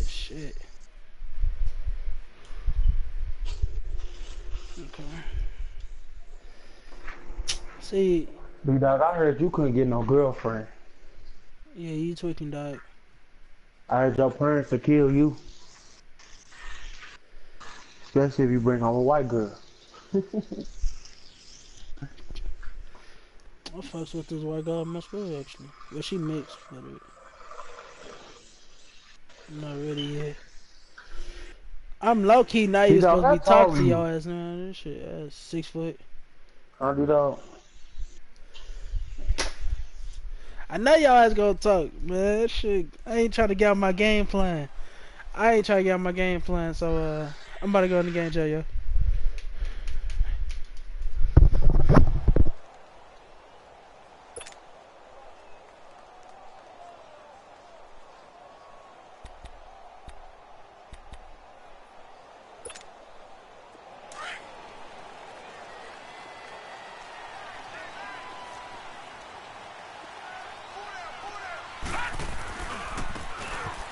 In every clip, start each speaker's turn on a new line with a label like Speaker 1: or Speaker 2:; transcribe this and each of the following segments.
Speaker 1: Shit. Okay. See,
Speaker 2: B dog, I heard you couldn't get no girlfriend.
Speaker 1: yeah, you tweaking, dog.
Speaker 2: I heard your parents will kill you, especially if you bring home a white girl.
Speaker 1: I fucks with this white girl in my school, actually. Well, she mixed, but not really yet. I'm low key not
Speaker 2: B
Speaker 1: even
Speaker 2: dog,
Speaker 1: supposed to
Speaker 2: how
Speaker 1: be talking
Speaker 2: tall are
Speaker 1: to
Speaker 2: you?
Speaker 1: y'all ass now. This shit ass 6 foot.
Speaker 2: Huh, B dog?
Speaker 1: I know y'all ass gonna talk, man. That shit. I ain't trying to get out my game plan. I ain't trying to get out my game plan, so I'm about to go in the game, jail, yo.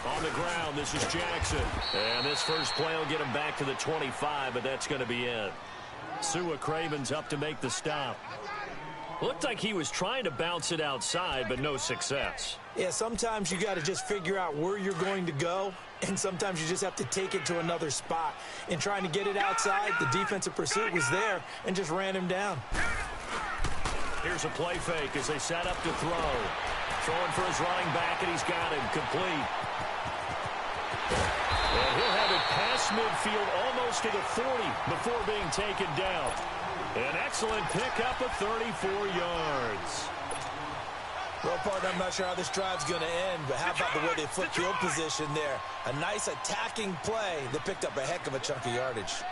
Speaker 3: On the ground, this is Jackson. And this first play will get him back to the 25, but that's going to be it. Sua Craven's up to make the stop. Looked like he was trying to bounce it outside, but no success.
Speaker 4: Yeah, sometimes you got to just figure out where you're going to go, and sometimes you just have to take it to another spot. In trying to get it outside, the defensive pursuit was there and just ran him down.
Speaker 3: Here's a play fake as they set up to throw. Throwing for his running back, and he's got him complete. And he'll have it past midfield almost to the 40 before being taken down. An excellent pickup of 34 yards.
Speaker 4: Well, partner, I'm not sure how this drive's going to end, but how about the way they flip field position there? A nice attacking play that picked up a heck of a chunk of yardage.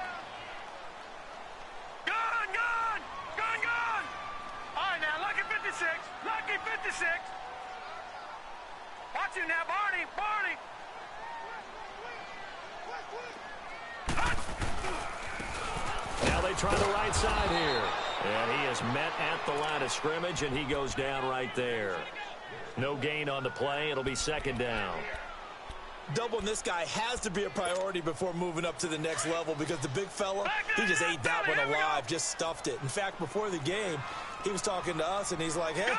Speaker 5: Gun, gun! Gun, gun! All right, now, lucky 56. Lucky 56. Watch him now, Barney. Barney.
Speaker 3: Now they try the right side here. And he is met at the line of scrimmage, and he goes down right there. No gain on the play. It'll be second down.
Speaker 4: Doubling this guy has to be a priority before moving up to the next level because the big fella, he just ate that one alive, just stuffed it. In fact, before the game, he was talking to us, and he's like, hey,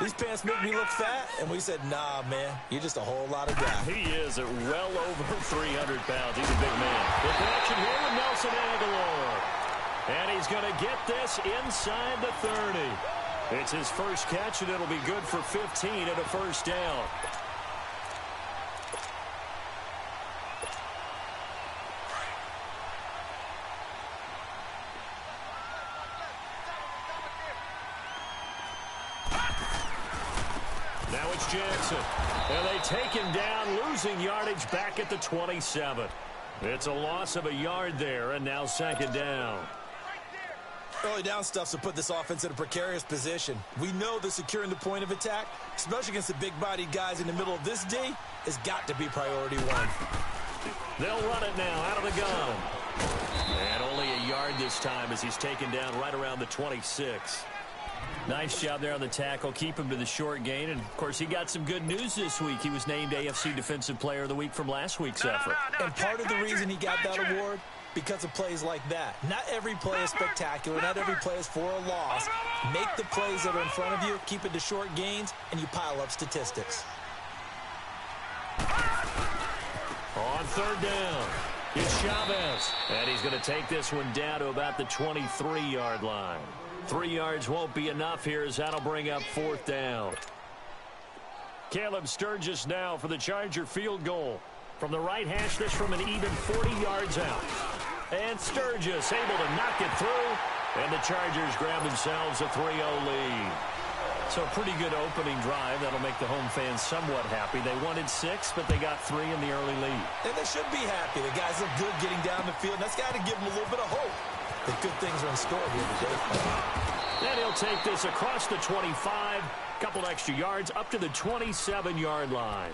Speaker 4: these pants make me look fat. And we said, nah, man, you're just a whole lot of guy.
Speaker 3: He is at well over 300 pounds. He's a big man. The connection here with Nelson Aguilar. And he's going to get this inside the 30. It's his first catch, and it'll be good for 15 and a first down. Now it's Jackson. And they take him down, losing yardage back at the 27. It's a loss of a yard there, and now second down.
Speaker 4: Early down stuff's to put this offense in a precarious position. We know that securing the point of attack, especially against the big-bodied guys in the middle of this D, has got to be priority one.
Speaker 3: They'll run it now out of the gun. And only a yard this time as he's taken down right around the 26. Nice job there on the tackle. Keep him to the short gain. And, of course, he got some good news this week. He was named AFC Defensive Player of the Week from last week's effort.
Speaker 4: And part of the reason he got that award, because of plays like that. Not every play is spectacular. Not every play is for a loss. Make the plays that are in front of you, keep it to short gains, and you pile up statistics.
Speaker 3: On third down, it's Chavez. And he's going to take this one down to about the 23-yard line. 3 yards won't be enough here as that'll bring up fourth down. Caleb Sturgis now for the Charger field goal. From the right hash, this from an even 40 yards out. And Sturgis able to knock it through. And the Chargers grab themselves a 3-0 lead. So a pretty good opening drive. That'll make the home fans somewhat happy. They wanted 6, but they got 3 in the early lead.
Speaker 4: And they should be happy. The guys look good getting down the field. That's got to give them a little bit of hope that good things are in store here today.
Speaker 3: Then he'll take this across the 25. Couple extra yards up to the 27-yard line.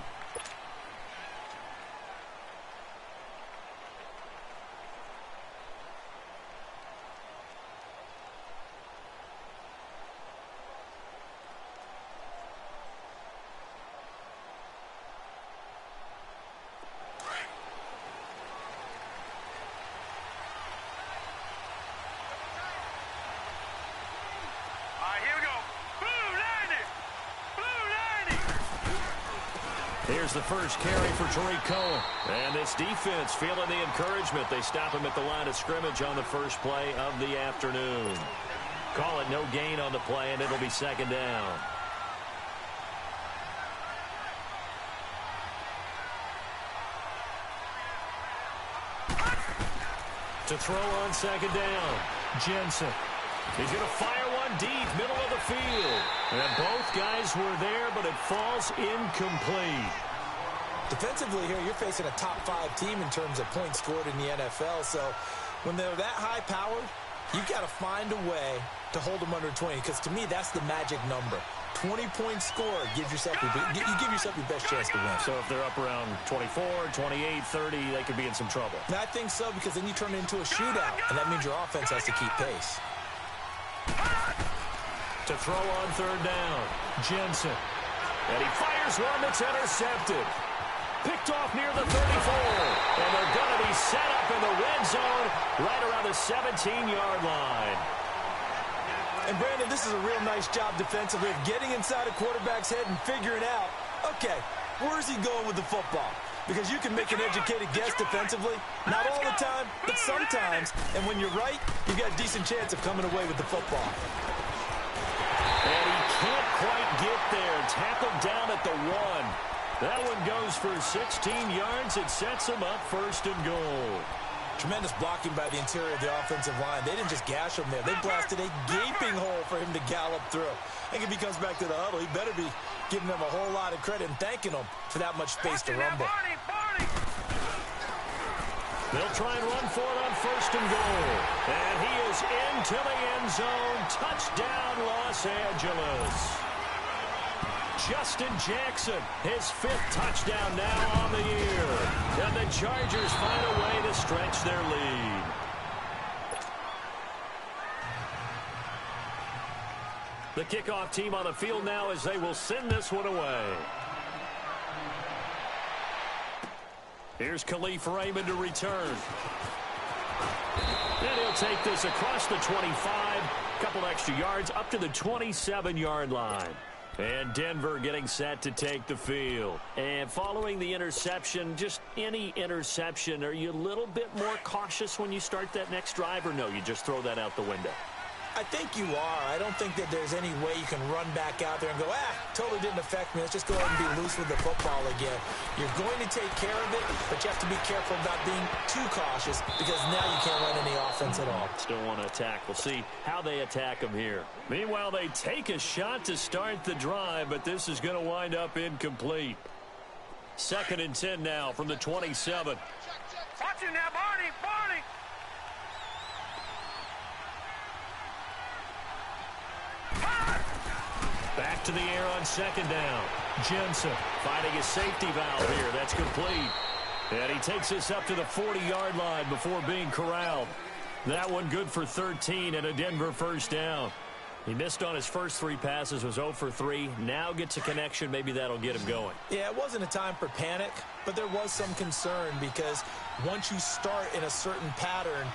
Speaker 3: here's the first carry for Tariq Cohen. And this defense feeling the encouragement. They stop him at the line of scrimmage on the first play of the afternoon. Call it no gain on the play, and it'll be second down. To throw on second down, Jensen. He's going to fire one deep, middle of the field. And both guys were there, but it falls incomplete.
Speaker 4: Defensively here, you're facing a top 5 team in terms of points scored in the NFL. So when they're that high-powered, you've got to find a way to hold them under 20. Because to me, that's the magic number. 20 points scored, you give yourself your best chance to win.
Speaker 3: So if they're up around 24, 28, 30, they could be in some trouble.
Speaker 4: And I think so, because then you turn it into a shootout, and that means your offense has to keep pace.
Speaker 3: To throw on third down, Jensen. And he fires one that's intercepted. Picked off near the 34. And they're going to be set up in the red zone right around the 17-yard line.
Speaker 4: And, Brandon, this is a real nice job defensively of getting inside a quarterback's head and figuring out, okay, where's he going with the football? Because you can make an educated guess defensively. Not all the time, but sometimes. And when you're right, you've got a decent chance of coming away with the football.
Speaker 3: And he can't quite get there. Tackled down at the 1. That one goes for 16 yards. It sets him up first and goal.
Speaker 4: Tremendous blocking by the interior of the offensive line. They didn't just gash him there. They blasted a gaping hole for him to gallop through. I think if he comes back to the huddle, he better be giving them a whole lot of credit and thanking them for that much space to rumble.
Speaker 3: They'll try and run for it on first and goal. And he is into the end zone. Touchdown, Los Angeles. Justin Jackson, his 5th touchdown now on the year. And the Chargers find a way to stretch their lead. The kickoff team on the field now as they will send this one away. Here's Khalif Raymond to return. And he'll take this across the 25. Couple extra yards up to the 27-yard line. And Denver getting set to take the field. And following the interception, just any interception, are you a little bit more cautious when you start that next drive, or no, you just throw that out the window?
Speaker 4: I think you are. I don't think that there's any way you can run back out there and go, totally didn't affect me. Let's just go ahead and be loose with the football again. You're going to take care of it, but you have to be careful about being too cautious because now you can't run any offense at all.
Speaker 3: Still want to attack. We'll see how they attack them here. Meanwhile, they take a shot to start the drive, but this is going to wind up incomplete. 2nd and 10 now from the 27.
Speaker 5: Watch him now, Barney.
Speaker 3: Back to the air on 2nd down. Jensen finding his safety valve here. That's complete. And he takes this up to the 40-yard line before being corralled. That one good for 13 and a Denver first down. He missed on his first 3 passes, was 0 for 3. Now gets a connection. Maybe that'll get him going.
Speaker 4: Yeah, it wasn't a time for panic, but there was some concern because once you start in a certain pattern,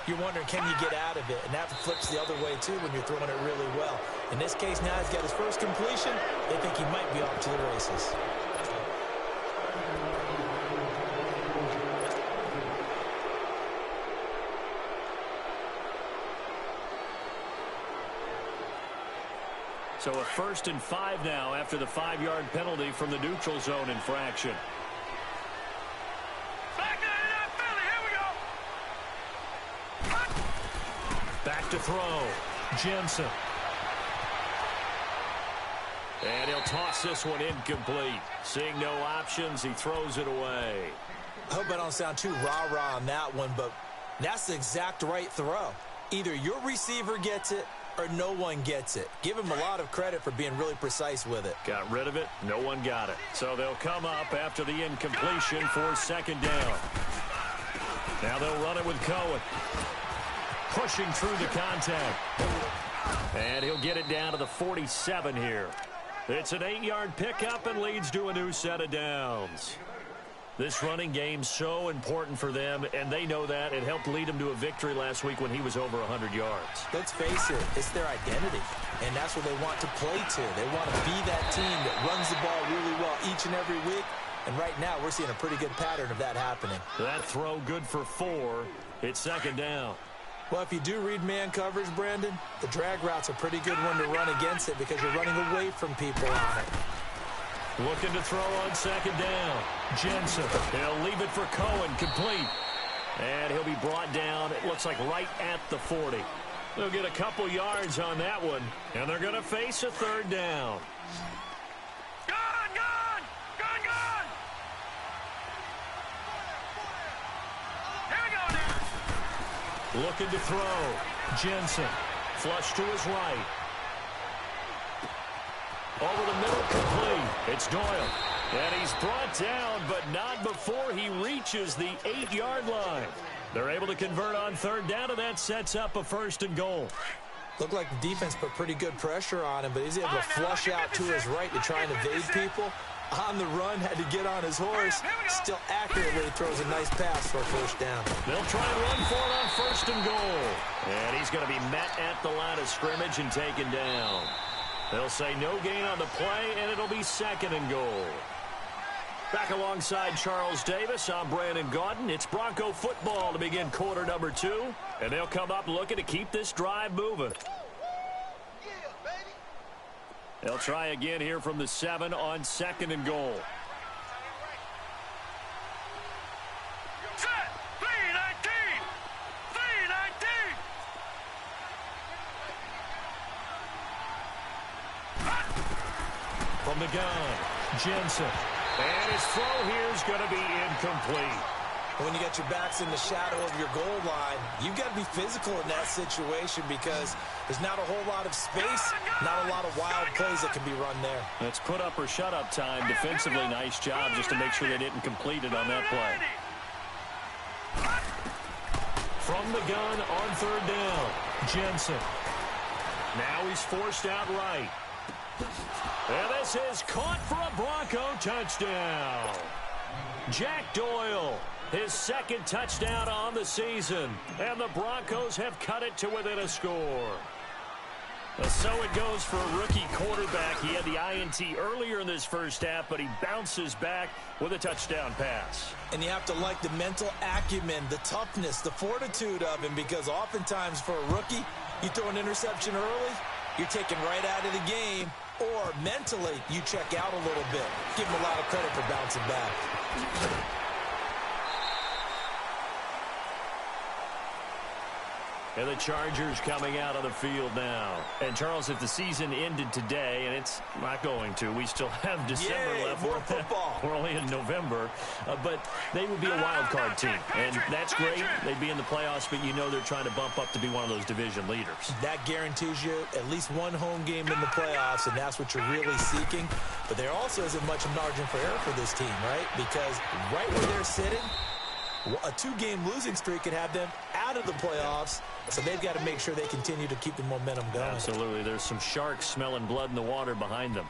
Speaker 4: you're wondering, can you get out of it? And that flips the other way, too, when you're throwing it really well. In this case, now he's got his first completion. They think he might be off to the races.
Speaker 3: So a 1st and 5 now after the 5-yard penalty from the neutral zone infraction. Back to throw. Jensen. And he'll toss this one incomplete. Seeing no options, he throws it away.
Speaker 4: I hope I don't sound too rah-rah on that one, but that's the exact right throw. Either your receiver gets it or no one gets it. Give him a lot of credit for being really precise with it.
Speaker 3: Got rid of it. No one got it. So they'll come up after the incompletion for 2nd down. Now they'll run it with Cohen. Pushing through the contact. And he'll get it down to the 47 here. It's an 8-yard pickup and leads to a new set of downs. This running game's so important for them, and they know that. It helped lead them to a victory last week when he was over 100 yards.
Speaker 4: Let's face it, it's their identity, and that's what they want to play to. They want to be that team that runs the ball really well each and every week, And right now, we're seeing a pretty good pattern of that happening.
Speaker 3: That throw good for 4. It's second down.
Speaker 4: Well, if you do read man coverage, Brandon, the drag route's a pretty good one to run against it because you're running away from people on it.
Speaker 3: Looking to throw on second down. Jensen, he'll leave it for Cohen, complete. And he'll be brought down, it looks like right at the 40. They'll get a couple yards on that one, and they're going to face a third down.
Speaker 5: Gone, gone! Gone, gone! Here we go now.
Speaker 3: Looking to throw. Jensen, flush to his right. Over the middle, complete. It's Doyle. And he's brought down, but not before he reaches the 8-yard line. They're able to convert on third down, and that sets up a 1st and goal.
Speaker 4: Looked like the defense put pretty good pressure on him, but he's able to flush out to his right to try and evade people. On the run, had to get on his horse. Still accurately throws a nice pass for a 1st down.
Speaker 3: They'll try and run for it on 1st and goal. And he's going to be met at the line of scrimmage and taken down. They'll say no gain on the play, and it'll be 2nd and goal. Back alongside Charles Davis, I'm Brandon Gaudin. It's Bronco football to begin quarter number 2. And they'll come up looking to keep this drive moving. They'll try again here from the 7 on 2nd and goal.
Speaker 5: Set! 319! 319!
Speaker 3: From the gun, Jensen. And his throw here is going to be incomplete.
Speaker 4: When you got your backs in the shadow of your goal line, you've got to be physical in that situation because there's not a whole lot of space, not a lot of wild plays that can be run there.
Speaker 3: That's put up or shut up time. Defensively, nice job just to make sure they didn't complete it on that play. From the gun on third down, Jensen. Now he's forced out right. And this is caught for a Bronco touchdown. Jack Doyle, his 2nd touchdown on the season. And the Broncos have cut it to within a score. So it goes for a rookie quarterback. He had the INT earlier in this first half, but he bounces back with a touchdown pass.
Speaker 4: And you have to like the mental acumen, the toughness, the fortitude of him, because oftentimes for a rookie, you throw an interception early, you're taken right out of the game, or mentally you check out a little bit. Give him a lot of credit for bouncing back.
Speaker 3: And the Chargers coming out on the field now. And, Charles, if the season ended today, and it's not going to, we still have December left.
Speaker 4: More football.
Speaker 3: We're only in November. But they would be a wild card team. And that's great. They'd be in the playoffs, but you know they're trying to bump up to be one of those division leaders.
Speaker 4: That guarantees you at least one home game in the playoffs, and that's what you're really seeking. But there also isn't much margin for error for this team, right? Because right where they're sitting, a 2-game losing streak could have them out of the playoffs, so they've got to make sure they continue to keep the momentum going.
Speaker 3: Absolutely. There's some sharks smelling blood in the water behind them.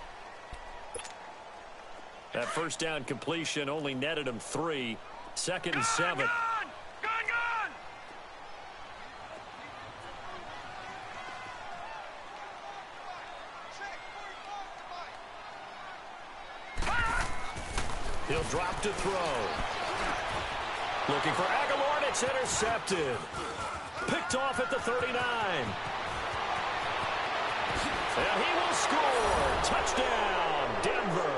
Speaker 3: That 1st down completion only netted them 3. 2nd and 7.
Speaker 5: Gone, gone!
Speaker 3: He'll drop to throw. Looking for Aguilar, and it's intercepted. Picked off at the 39. And he will score. Touchdown, Denver.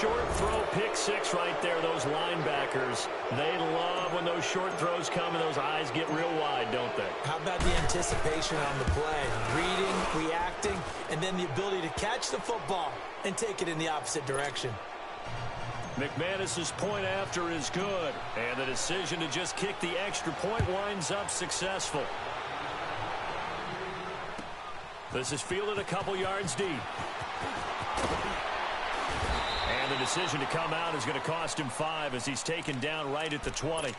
Speaker 3: Short throw, pick 6 right there. Those linebackers, they love when those short throws come and those eyes get real wide, don't they?
Speaker 4: How about the anticipation on the play? Reading, reacting, and then the ability to catch the football and take it in the opposite direction.
Speaker 3: McManus's point after is good, and the decision to just kick the extra point winds up successful. This is fielded a couple yards deep. And the decision to come out is going to cost him 5 as he's taken down right at the 20.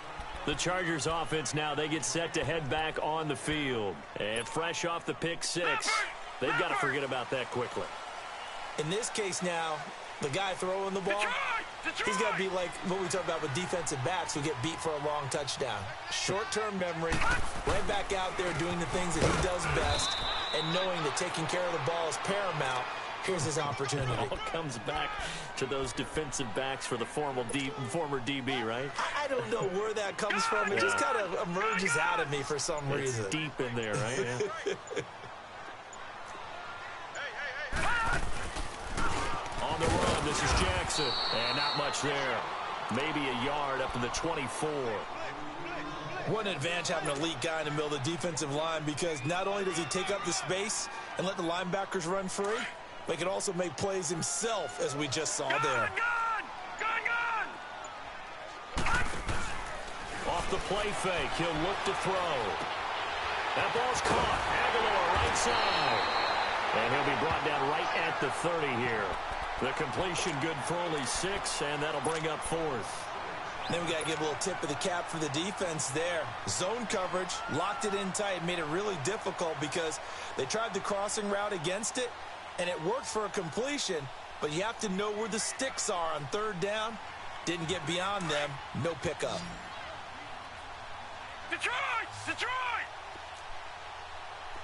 Speaker 3: The Chargers offense now, they get set to head back on the field. And fresh off the pick 6, they've got to forget about that quickly.
Speaker 4: In this case now, the guy throwing the ball, he's got to be like what we talk about with defensive backs who get beat for a long touchdown. Short-term memory, right back out there doing the things that he does best, and knowing that taking care of the ball is paramount. Here's his opportunity.
Speaker 3: It all comes back to those defensive backs for the former DB, right?
Speaker 4: I don't know where that comes from. It just kind of emerges out of me for some reason.
Speaker 3: It's deep in there, right? Yeah. On the run, this is Jackson. And not much there. Maybe a yard up to the 24.
Speaker 4: What an advantage having an elite guy in the middle of the defensive line, because not only does he take up the space and let the linebackers run free, but he can also make plays himself, as we just saw there.
Speaker 5: Gun!
Speaker 3: Off the play fake, he'll look to throw. That ball's caught. Aguilar right side. And he'll be brought down right at the 30 here. The completion good for only 6, and that'll bring up 4th.
Speaker 4: Then we got to give a little tip of the cap for the defense there. Zone coverage, locked it in tight, made it really difficult because they tried the crossing route against it, and it worked for a completion, but you have to know where the sticks are on 3rd down. Didn't get beyond them. No pickup.
Speaker 5: Detroit!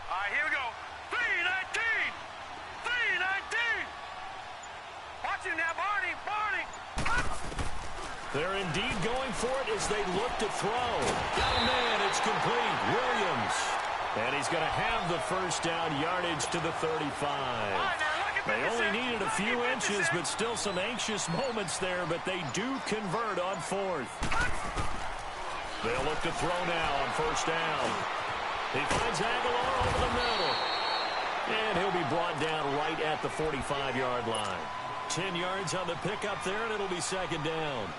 Speaker 5: All right, here we go. 3-19! Watch him now, Barney!
Speaker 3: They're indeed going for it as they look to throw. Got a man, it's complete. Williams. And he's going to have the first down, yardage to the 35. They only needed a few inches, but still some anxious moments there, but they do convert on 4th. They'll look to throw now on 1st down. He finds Aguilar over the middle. And he'll be brought down right at the 45-yard line. 10 yards on the pickup there, and it'll be 2nd down.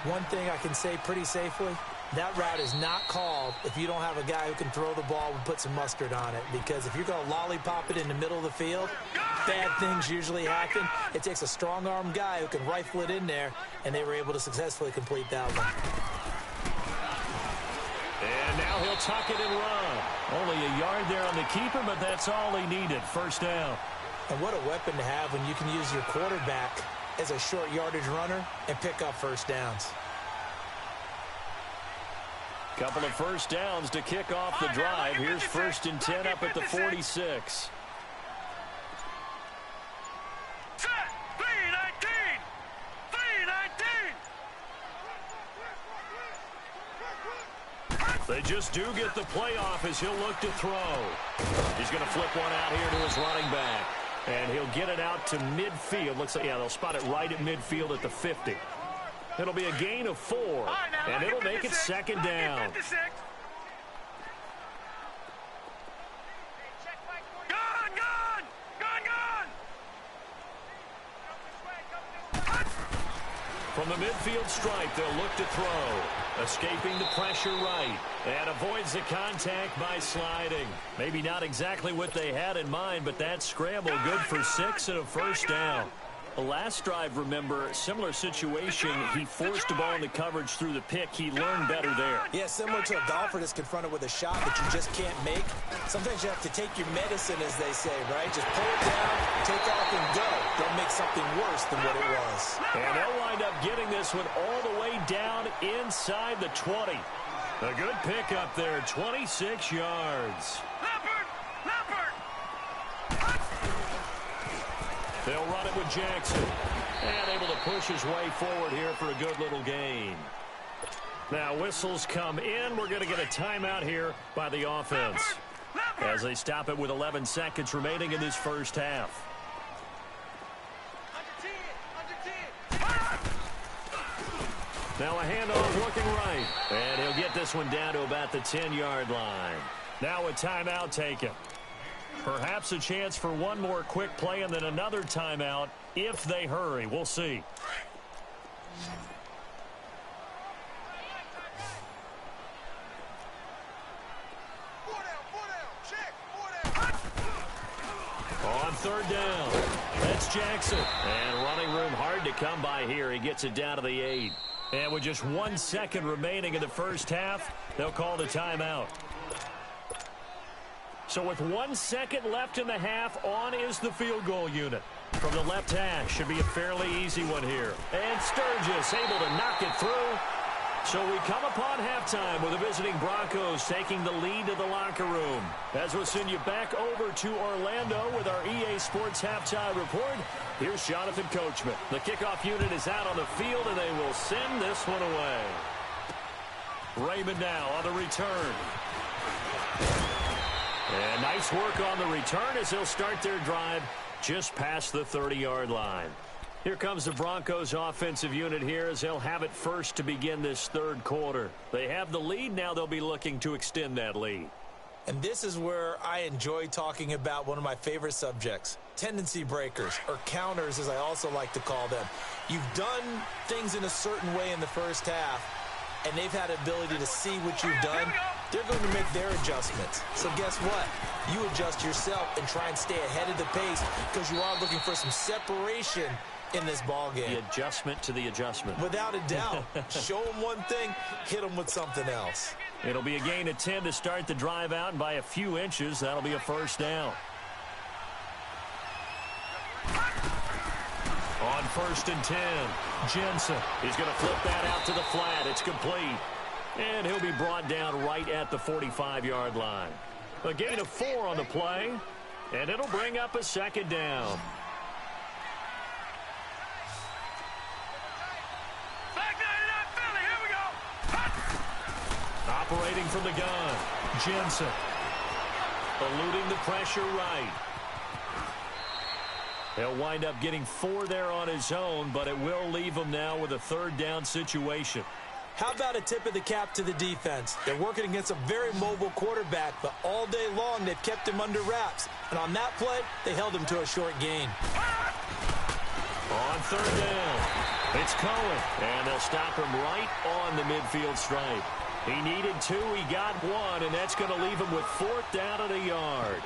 Speaker 4: One thing I can say pretty safely, that route is not called if you don't have a guy who can throw the ball and put some mustard on it. Because if you're going to lollipop it in the middle of the field, bad things usually happen. It takes a strong-arm guy who can rifle it in there, and they were able to successfully complete that one.
Speaker 3: And now he'll tuck it and run. Only a yard there on the keeper, but that's all he needed. 1st down.
Speaker 4: And what a weapon to have when you can use your quarterback as a short yardage runner and pick up 1st downs.
Speaker 3: Couple of 1st downs to kick off the drive. Here's 1st and 10 up at the 46.
Speaker 5: Set! 3-19!
Speaker 3: They just do get the playoff as he'll look to throw. He's going to flip one out here to his running back. And he'll get it out to midfield. Looks like, yeah, they'll spot it right at midfield at the 50. It'll be a gain of 4, and it'll make it 2nd down. From the midfield stripe, they'll look to throw. Escaping the pressure right. And avoids the contact by sliding. Maybe not exactly what they had in mind, but that scramble good for 6 and a 1st down. The last drive, remember, similar situation. He forced the ball into coverage through the pick. He learned better there.
Speaker 4: Yeah, similar to a golfer that's confronted with a shot that you just can't make. Sometimes you have to take your medicine, as they say, right? Just pull it down, take off, and go. Don't make something worse than what it was.
Speaker 3: And they'll wind up getting this one all the way down inside the 20. A good pickup there, 26 yards. They'll run it with Jackson. And able to push his way forward here for a good little gain. Now whistles come in. We're going to get a timeout here by the offense as they stop it with 11 seconds remaining in this 1st half. Now a handoff looking right. And he'll get this one down to about the 10-yard line. Now a timeout taken. Perhaps a chance for one more quick play and then another timeout if they hurry. We'll see. On 3rd down, that's Jackson. And running room hard to come by here. He gets it down to the 8. And with just 1 second remaining in the 1st half, they'll call the timeout. So with 1 second left in the half, on is the field goal unit. From the left hash, should be a fairly easy one here. And Sturgis able to knock it through. So we come upon halftime with the visiting Broncos taking the lead to the locker room. As we'll send you back over to Orlando with our EA Sports halftime report, here's Jonathan Coachman. The kickoff unit is out on the field, and they will send this one away. Raymond now on the return. And nice work on the return as they'll start their drive just past the 30-yard line. Here comes the Broncos offensive unit here as they'll have it first to begin this third quarter. They have the lead. Now they'll be looking to extend that lead.
Speaker 4: And this is where I enjoy talking about one of my favorite subjects, tendency breakers, or counters as I also like to call them. You've done things in a certain way in the first half, and they've had the ability to see what you've done. They're going to make their adjustments. So guess what? You adjust yourself and try and stay ahead of the pace because you are looking for some separation in this ball game.
Speaker 3: The adjustment to the adjustment.
Speaker 4: Without a doubt. Show them one thing, hit them with something else.
Speaker 3: It'll be a gain of 10 to start the drive out, and by a few inches, that'll be a first down. On 1st and 10, Jensen. He's going to flip that out to the flat. It's complete. And he'll be brought down right at the 45-yard line. A gain of 4 on the play, and it'll bring up a second down. Operating from the gun, Jensen. Eluding the pressure right. He'll wind up getting 4 there on his own, but it will leave him now with a third down situation.
Speaker 4: How about a tip of the cap to the defense? They're working against a very mobile quarterback, but all day long they've kept him under wraps. And on that play, they held him to a short gain.
Speaker 3: On third down, it's Cohen, and they'll stop him right on the midfield stripe. He needed 2, he got 1, and that's going to leave him with 4th down at a yard.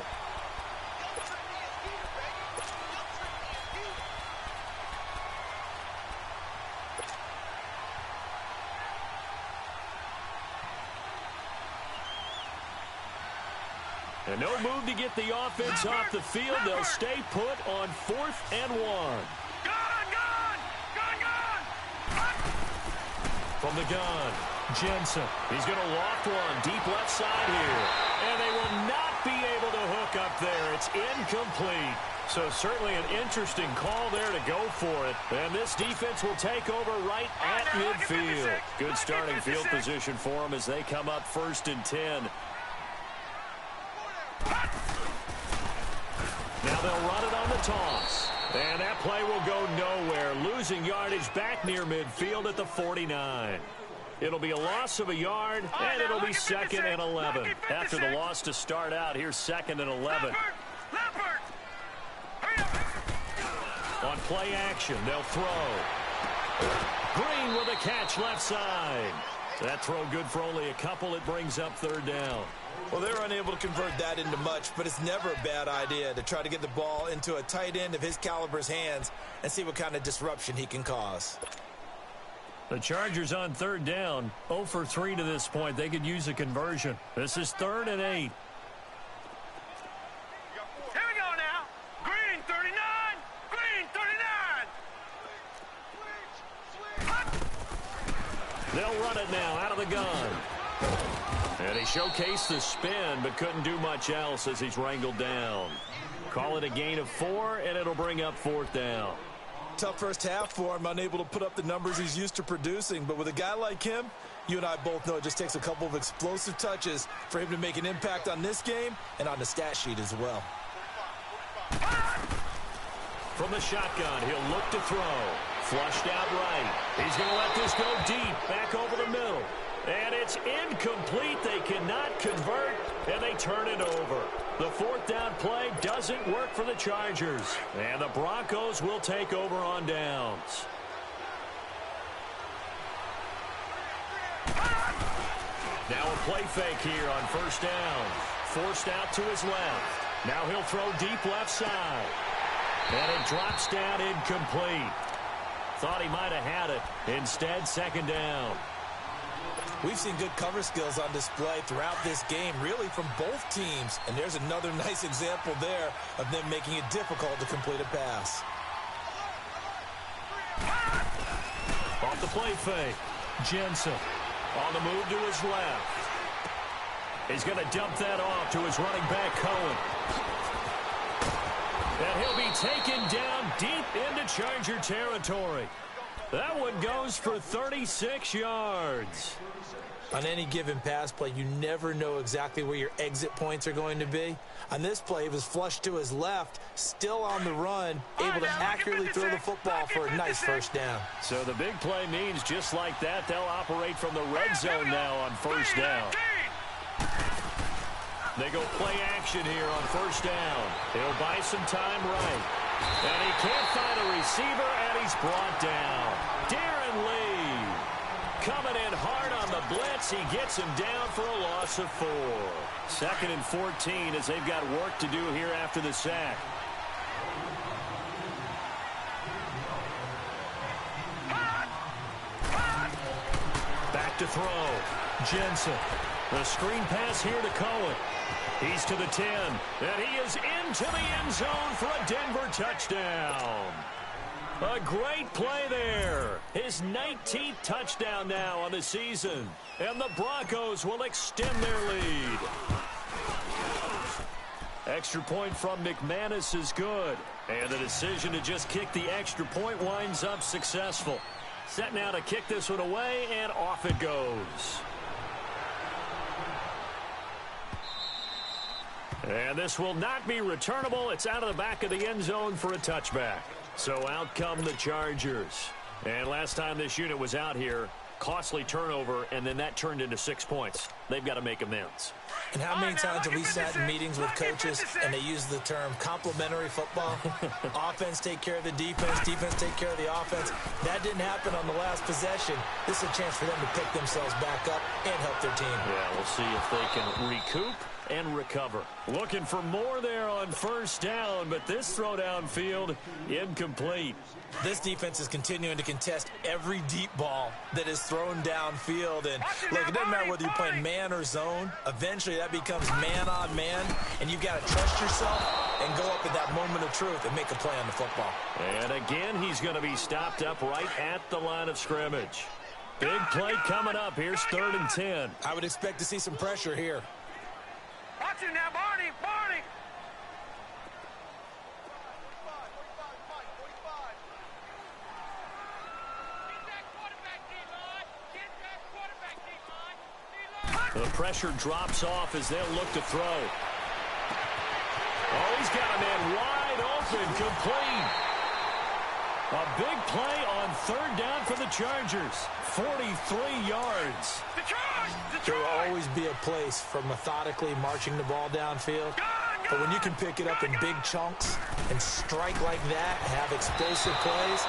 Speaker 3: And no move to get the offense off the field. They'll stay put on 4th and 1. From the gun, Jensen. He's going to loft one deep left side here. And they will not be able to hook up there. It's incomplete. So certainly an interesting call there to go for it. And this defense will take over right at midfield. Good starting field position for them as they come up 1st and 10. Now they'll run it on the toss. And that play will go nowhere. Losing yardage back near midfield at the 49. It'll be a loss of a yard, and it'll be 2nd and 11. After the loss to start out, here's 2nd and 11. On play action, they'll throw. Green with a catch left side. That throw good for only a couple. It brings up 3rd down.
Speaker 4: Well, they're unable to convert that into much, but it's never a bad idea to try to get the ball into a tight end of his caliber's hands and see what kind of disruption he can cause.
Speaker 3: The Chargers on 3rd down, 0 for 3 to this point. They could use a conversion. This is 3rd and 8.
Speaker 5: Here we go now. Green 39. Green 39.
Speaker 3: They'll run it now out of the gun. And he showcased the spin, but couldn't do much else as he's wrangled down. Call it a gain of 4, and it'll bring up 4th down.
Speaker 4: Tough first half for him, unable to put up the numbers he's used to producing. But with a guy like him, you and I both know it just takes a couple of explosive touches for him to make an impact on this game and on the stat sheet as well.
Speaker 3: From the shotgun, he'll look to throw. Flushed out right. He's going to let this go deep, back over the middle. And it's incomplete. They cannot convert, and they turn it over. The 4th down play doesn't work for the Chargers. And the Broncos will take over on downs. Now a play fake here on 1st down. Forced out to his left. Now he'll throw deep left side. And it drops down incomplete. Thought he might have had it. Instead, 2nd down.
Speaker 4: We've seen good cover skills on display throughout this game, really from both teams. And there's another nice example there of them making it difficult to complete a pass.
Speaker 3: Off the play fake, Jensen. On the move to his left. He's going to dump that off to his running back, Cohen. And he'll be taken down deep into Charger territory. That one goes for 36 yards.
Speaker 4: On any given pass play, you never know exactly where your exit points are going to be. On this play, he was flushed to his left, still on the run, able to accurately throw the football for a nice first down.
Speaker 3: So the big play means just like that, they'll operate from the red zone now on first down. They go play action here on first down. He'll buy some time right. And he can't find a receiver, and he's brought down. Darren Lee coming in hard on the blitz. He gets him down for a loss of 4. 2nd and 14 as they've got work to do here after the sack. Back to throw. Jensen. The screen pass here to Cohen. He's to the 10, and he is into the end zone for a Denver touchdown. A great play there. His 19th touchdown now on the season, and the Broncos will extend their lead. Extra point from McManus is good, and the decision to just kick the extra point winds up successful. Set now to kick this one away, and off it goes. And this will not be returnable. It's out of the back of the end zone for a touchback. So out come the Chargers. And last time this unit was out here, costly turnover, and then that turned into 6 points. They've got to make amends.
Speaker 4: And how many times have we sat in meetings with coaches and they use the term complementary football? Offense take care of the defense, defense take care of the offense. That didn't happen on the last possession. This is a chance for them to pick themselves back up and help their team.
Speaker 3: Yeah, we'll see if they can recoup and recover. Looking for more there on first down, but this throw downfield incomplete.
Speaker 4: This defense is continuing to contest every deep ball that is thrown downfield. And look, it doesn't matter whether you're playing man or zone. Eventually that becomes man on man, and you've got to trust yourself and go up at that moment of truth and make a play on the football.
Speaker 3: And again, he's going to be stopped up right at the line of scrimmage. Big play coming up. Here's 3rd and 10.
Speaker 4: I would expect to see some pressure here.
Speaker 5: Watch it now, Barney, Barney.
Speaker 3: The pressure drops off as they'll look to throw. Oh, he's got a man wide open, complete. A big play on 3rd down for the Chargers. 43 yards.
Speaker 4: There will always be a place for methodically marching the ball downfield. But when you can pick it up in big chunks and strike like that, have explosive plays,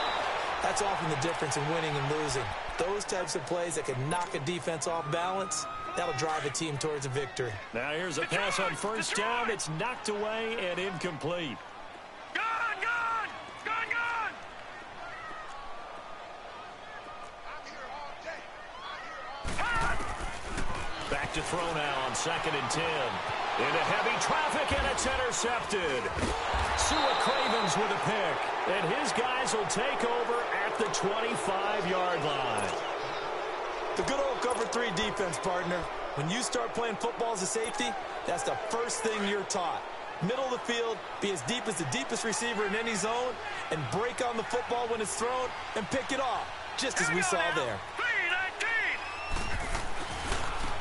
Speaker 4: that's often the difference in winning and losing. Those types of plays that can knock a defense off balance, that'll drive a team towards a victory.
Speaker 3: Now here's a pass on first down. It's knocked away and incomplete.
Speaker 5: Gone, gone, gone, gone.
Speaker 3: Back to throw now on 2nd and 10. Into heavy traffic, and it's intercepted. Sua Cravens with a pick, and his guys will take over at the 25-yard line.
Speaker 4: The good old cover 3 defense, partner. When you start playing football as a safety, that's the first thing you're taught. Middle of the field, be as deep as the deepest receiver in any zone, and break on the football when it's thrown and pick it off, just as we saw there.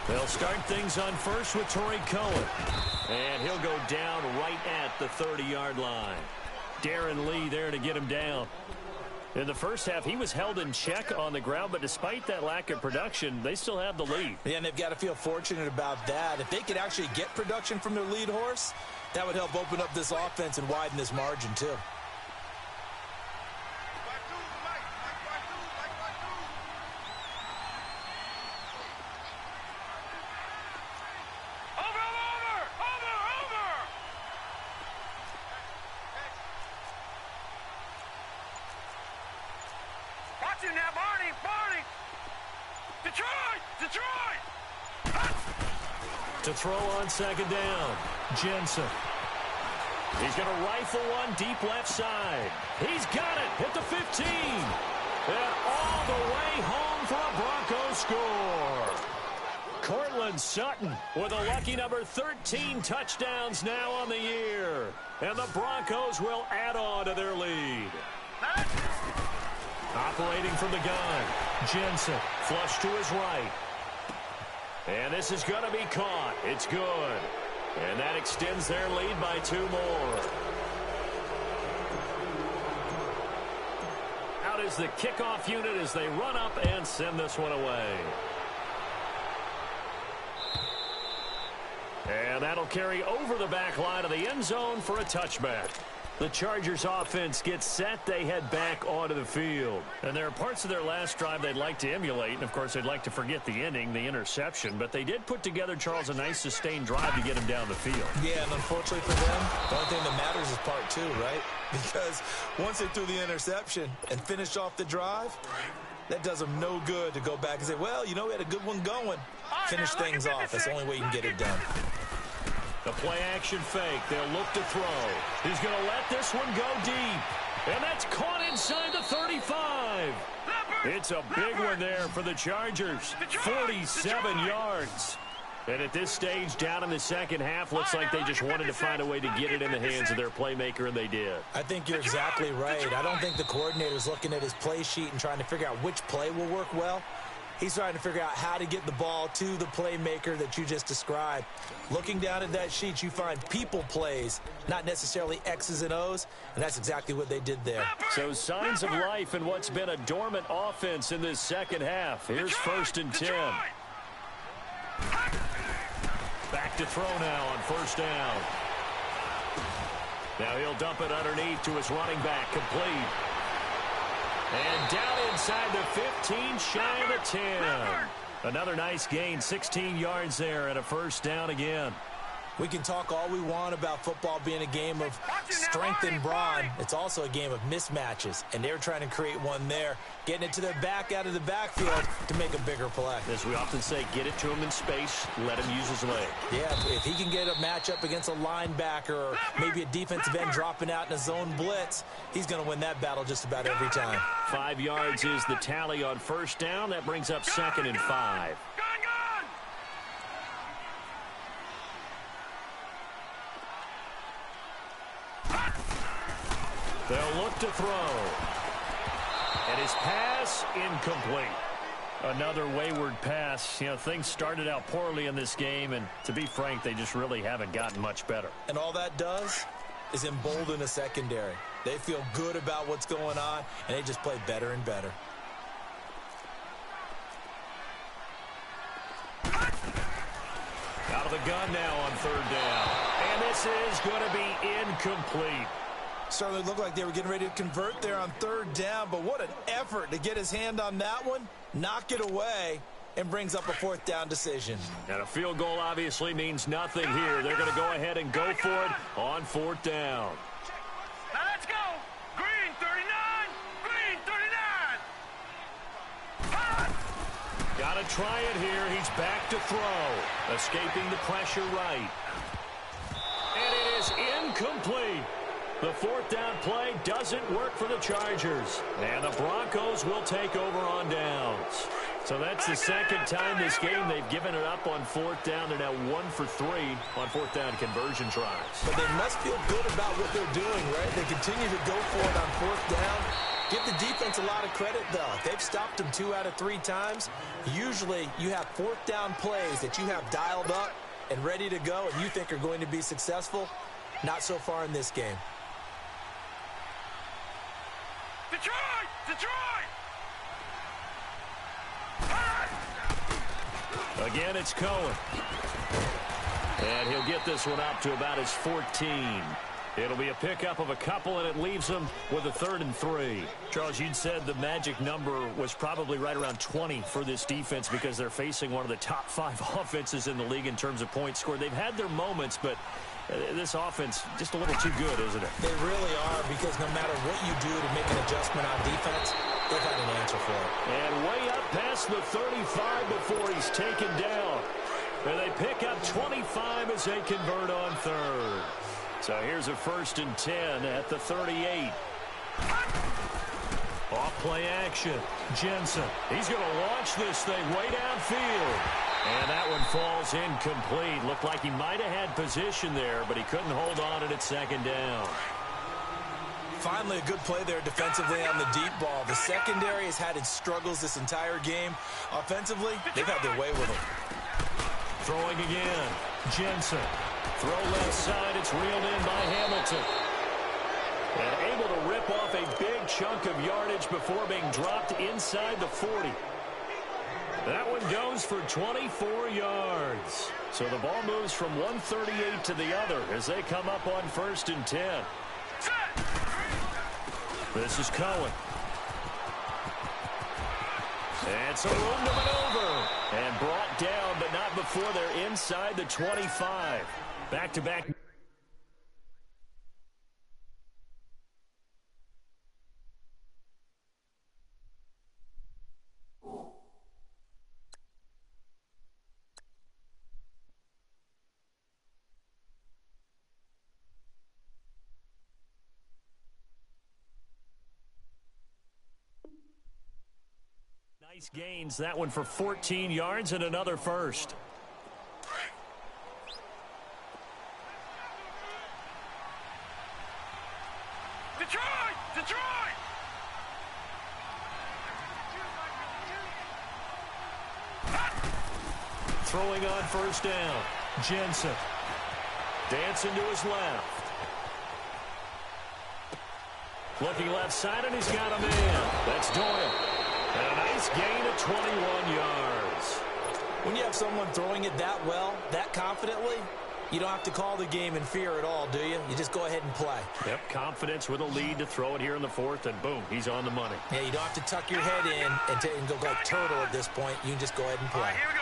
Speaker 3: They'll start things on first with Torrey Cohen. And he'll go down right at the 30-yard line. Darren Lee there to get him down. In the first half, he was held in check on the ground, but despite that lack of production, they still have the lead.
Speaker 4: Yeah, and they've got to feel fortunate about that. If they could actually get production from their lead horse, that would help open up this offense and widen this margin, too.
Speaker 5: Now, Barney, Barney. Detroit, Detroit.
Speaker 3: To throw on 2nd down, Jensen. He's going to rifle one deep left side. He's got it at the 15. And all the way home for a Broncos score. Cortland Sutton with a lucky number 13 touchdowns now on the year. And the Broncos will add on to their lead. Operating from the gun, Jensen, flush to his right. And this is going to be caught. It's good. And that extends their lead by 2 more. Out is the kickoff unit as they run up and send this one away. And that'll carry over the back line of the end zone for a touchback. The Chargers offense gets set. They head back onto the field. And there are parts of their last drive they'd like to emulate. And, of course, they'd like to forget the ending, the interception. But they did put together, Charles, a nice sustained drive to get him down the field.
Speaker 4: Yeah, and unfortunately for them, the only thing that matters is part 2, right? Because once they threw the interception and finished off the drive, that does them no good to go back and say, well, you know, we had a good one going. Finish things off. That's the only way you can get it done.
Speaker 3: The play-action fake. They'll look to throw. He's going to let this one go deep. And that's caught inside the 35. It's a big one there for the Chargers. 47 yards. And at this stage, down in the second half, looks like they just wanted to find a way to get it in the hands of their playmaker, and they did.
Speaker 4: I think you're exactly right. I don't think the coordinator's looking at his play sheet and trying to figure out which play will work well. He's trying to figure out how to get the ball to the playmaker that you just described. Looking down at that sheet, you find people plays, not necessarily X's and O's, and that's exactly what they did there.
Speaker 3: So signs of life in what's been a dormant offense in this second half. Here's 1st and 10. Back to throw now on 1st down. Now he'll dump it underneath to his running back, complete. And down inside the 15, shy of the 10. Another nice gain, 16 yards there and a 1st down again.
Speaker 4: We can talk all we want about football being a game of strength and brawn. It's also a game of mismatches, and they're trying to create one there, getting it to their back out of the backfield to make a bigger play.
Speaker 3: As we often say, get it to him in space, let him use his leg.
Speaker 4: Yeah, if he can get a matchup against a linebacker or maybe a defensive end dropping out in a zone blitz, he's going to win that battle just about every time.
Speaker 3: 5 yards is the tally on 1st down. That brings up 2nd and 5. They'll look to throw. And his pass incomplete. Another wayward pass. You know, things started out poorly in this game, and to be frank, they just really haven't gotten much better.
Speaker 4: And all that does is embolden the secondary. They feel good about what's going on, and they just play better and better.
Speaker 3: Out of the gun now on 3rd down. And this is going to be incomplete.
Speaker 4: Certainly looked like they were getting ready to convert there on 3rd down, but what an effort to get his hand on that one, knock it away, and brings up a 4th down decision.
Speaker 3: And a field goal obviously means nothing here. They're going to go ahead and go for it on 4th down.
Speaker 5: Now let's go. Green 39. Green 39.
Speaker 3: Got to try it here. He's back to throw. Escaping the pressure right. And it is incomplete. The 4th down play doesn't work for the Chargers. And the Broncos will take over on downs. So that's the 2nd time this game they've given it up on 4th down. They're now 1 for 3 on 4th down conversion tries.
Speaker 4: But they must feel good about what they're doing, right? They continue to go for it on 4th down. Give the defense a lot of credit, though. They've stopped them 2 out of 3 times. Usually you have 4th down plays that you have dialed up and ready to go and you think are going to be successful. Not so far in this game.
Speaker 5: Detroit! Detroit!
Speaker 3: Again, it's Cohen. And he'll get this one up to about his 14. It'll be a pickup of a couple, and it leaves them with a 3rd and 3. Charles, you'd said the magic number was probably right around 20 for this defense because they're facing one of the top 5 offenses in the league in terms of points scored. They've had their moments, but this offense just a little too good, isn't it?
Speaker 4: They really are, because no matter what you do to make an adjustment on defense, they've had an answer for it.
Speaker 3: And way up past the 35 before he's taken down. And they pick up 25 as they convert on 3rd. So here's a 1st and 10 at the 38. Off play action. Jensen. He's going to launch this thing way downfield. And that one falls incomplete. Looked like he might have had position there, but he couldn't hold on to it at second down.
Speaker 4: Finally, a good play there defensively on the deep ball. The secondary has had its struggles this entire game. Offensively, they've had their way with him.
Speaker 3: Throwing again. Jensen. Throw left side. It's reeled in by Hamilton. And able to rip off a big chunk of yardage before being dropped inside the 40. That one goes for 24 yards. So the ball moves from 138 to the other as they come up on 1st and 10. This is Cohen. And some room to maneuver. And brought down, but not before they're inside the 25. Back-to-back. Nice gains, that one for 14 yards and another first.
Speaker 5: Detroit! Detroit!
Speaker 3: Throwing on 1st down. Jensen. Dancing to his left. Looking left side, and he's got a man. That's Doyle. And a nice gain of 21 yards.
Speaker 4: When you have someone throwing it that well, that confidently, you don't have to call the game in fear at all, do you? You just go ahead and play.
Speaker 3: Yep, confidence with a lead to throw it here in the 4th, and boom, he's on the money.
Speaker 4: Yeah, you don't have to tuck your head in and go like turtle at this point. You can just go ahead and play.
Speaker 5: Here we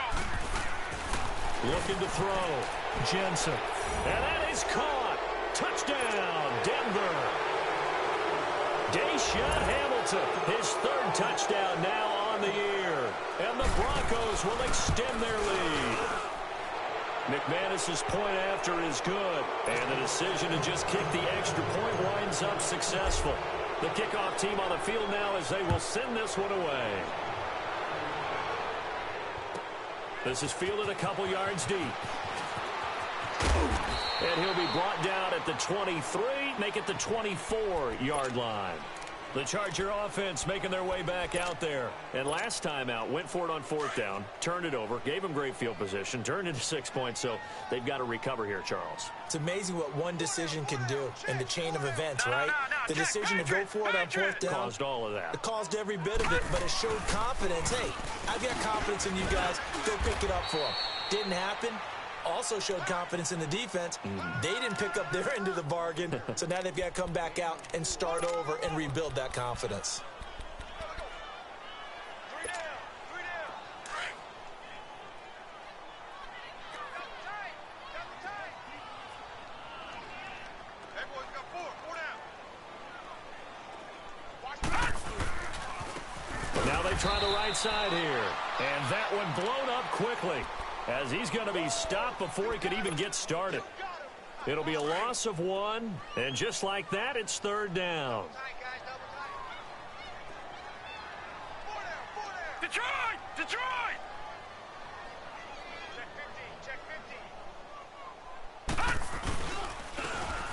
Speaker 5: go.
Speaker 3: Looking to throw. Jensen. And that is caught. Touchdown, Denver. Deshaun Hamilton, his 3rd touchdown now on the year. And the Broncos will extend their lead. McManus's point after is good. And the decision to just kick the extra point winds up successful. The kickoff team on the field now as they will send this one away. This is fielded a couple yards deep. And he'll be brought down at the 23, make it the 24-yard line. The Charger offense making their way back out there. And last time out, went for it on 4th down, turned it over, gave them great field position, turned into 6 points, so they've got to recover here, Charles.
Speaker 4: It's amazing what one decision can do in the chain of events, right? The decision to go for it on 4th down.
Speaker 3: Caused all of that.
Speaker 4: It caused every bit of it, but it showed confidence. Hey, I've got confidence in you guys. Go pick it up for them. Didn't happen. Also showed confidence in the defense. They didn't pick up their end of the bargain, so now they've got to come back out and start over and rebuild that confidence.
Speaker 3: Now they try the right side here. And that one blown up quickly, as he's going to be stopped before he could even get started. It'll be a loss of 1, and just like that, it's 3rd down.
Speaker 5: Detroit! Detroit!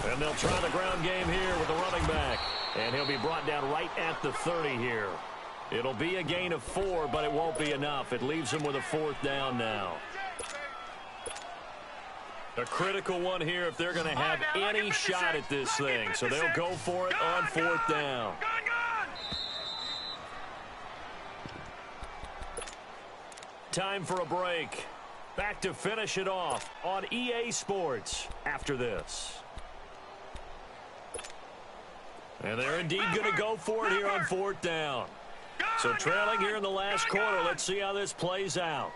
Speaker 3: And they'll try the ground game here with the running back. And he'll be brought down right at the 30 here. It'll be a gain of 4, but it won't be enough. It leaves him with a 4th down now. A critical one here if they're going to have any shot at this thing. So they'll go for it on 4th down. Time for a break. Back to finish it off on EA Sports after this. And they're indeed going to go for it here on 4th down. So trailing here in the last quarter. Let's see how this plays out.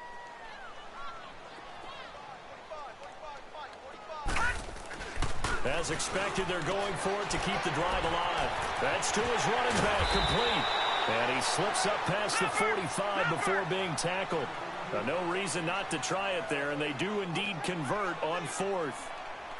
Speaker 3: As expected, they're going for it to keep the drive alive. That's to his running back, complete. And he slips up past the 45 before being tackled. No reason not to try it there, and they do indeed convert on 4th.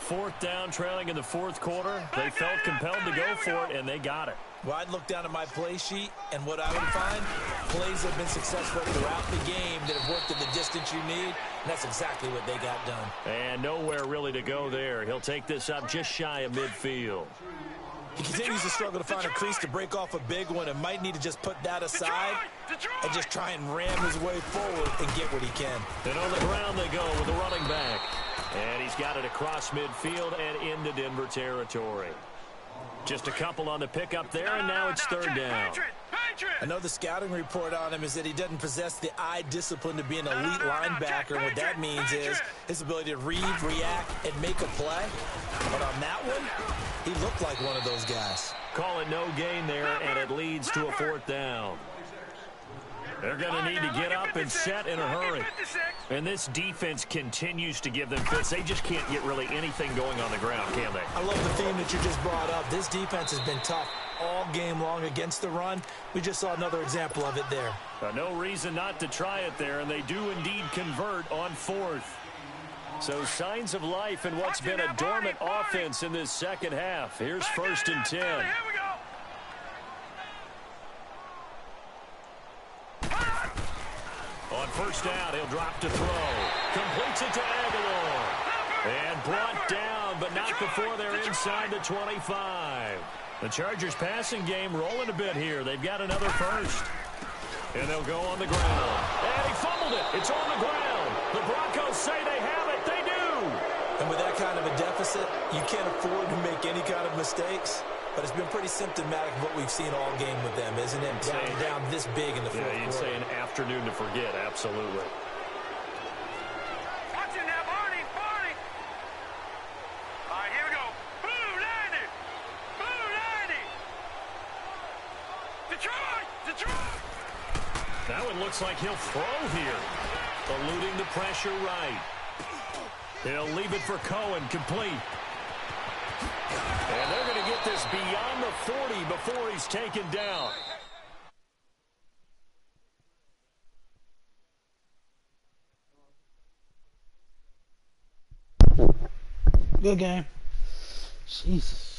Speaker 3: 4th down, trailing in the 4th quarter. They felt compelled to go for it, and they got it.
Speaker 4: Well, I'd look down at my play sheet, and what I would find, plays have been successful throughout the game that have worked at the distance you need, and that's exactly what they got done.
Speaker 3: And nowhere really to go there. He'll take this up just shy of midfield.
Speaker 4: He continues to struggle to find a crease to break off a big one and might need to just put that aside and just try and ram his way forward and get what he can.
Speaker 3: And on the ground they go with the running back. And he's got it across midfield and into Denver territory. Just a couple on the pickup there, and now it's third down.
Speaker 4: I know the scouting report on him is that he doesn't possess the eye discipline to be an elite linebacker. And what that means is his ability to read, react, and make a play. But on that one, he looked like one of those guys.
Speaker 3: Call it no gain there, and it leads to a fourth down. They're going to need to get up and set in a hurry. And this defense continues to give them fits. They just can't get really anything going on the ground, can they?
Speaker 4: I love the theme that you just brought up. This defense has been tough all game long against the run. We just saw another example of it there.
Speaker 3: No reason not to try it there, and they do indeed convert on fourth. So signs of life in what's been a dormant offense in this second half. Here's first and 10.
Speaker 5: Here we go.
Speaker 3: On first down, he'll drop to throw. Completes it to Aguilar. And brought down, but not before they're inside the 25. The Chargers passing game rolling a bit here. They've got another first. And they'll go on the ground. And he fumbled it. It's on the ground. The Broncos say they have it. They do.
Speaker 4: And with that kind of a deficit, you can't afford to make any kind of mistakes. But it's been pretty symptomatic of what we've seen all game with them, isn't it? Down this big in the fourth quarter.
Speaker 3: Yeah, you'd say an afternoon to forget. Absolutely.
Speaker 5: Watch it now, Barney. Barney. All right, here we go. Blue 90. Blue 90. Detroit. Detroit.
Speaker 3: That one looks like he'll throw here. Eluding the pressure right. He'll leave it for Cohen, complete. And they're going to get this beyond the 40 before he's taken down.
Speaker 1: Good game. Jesus.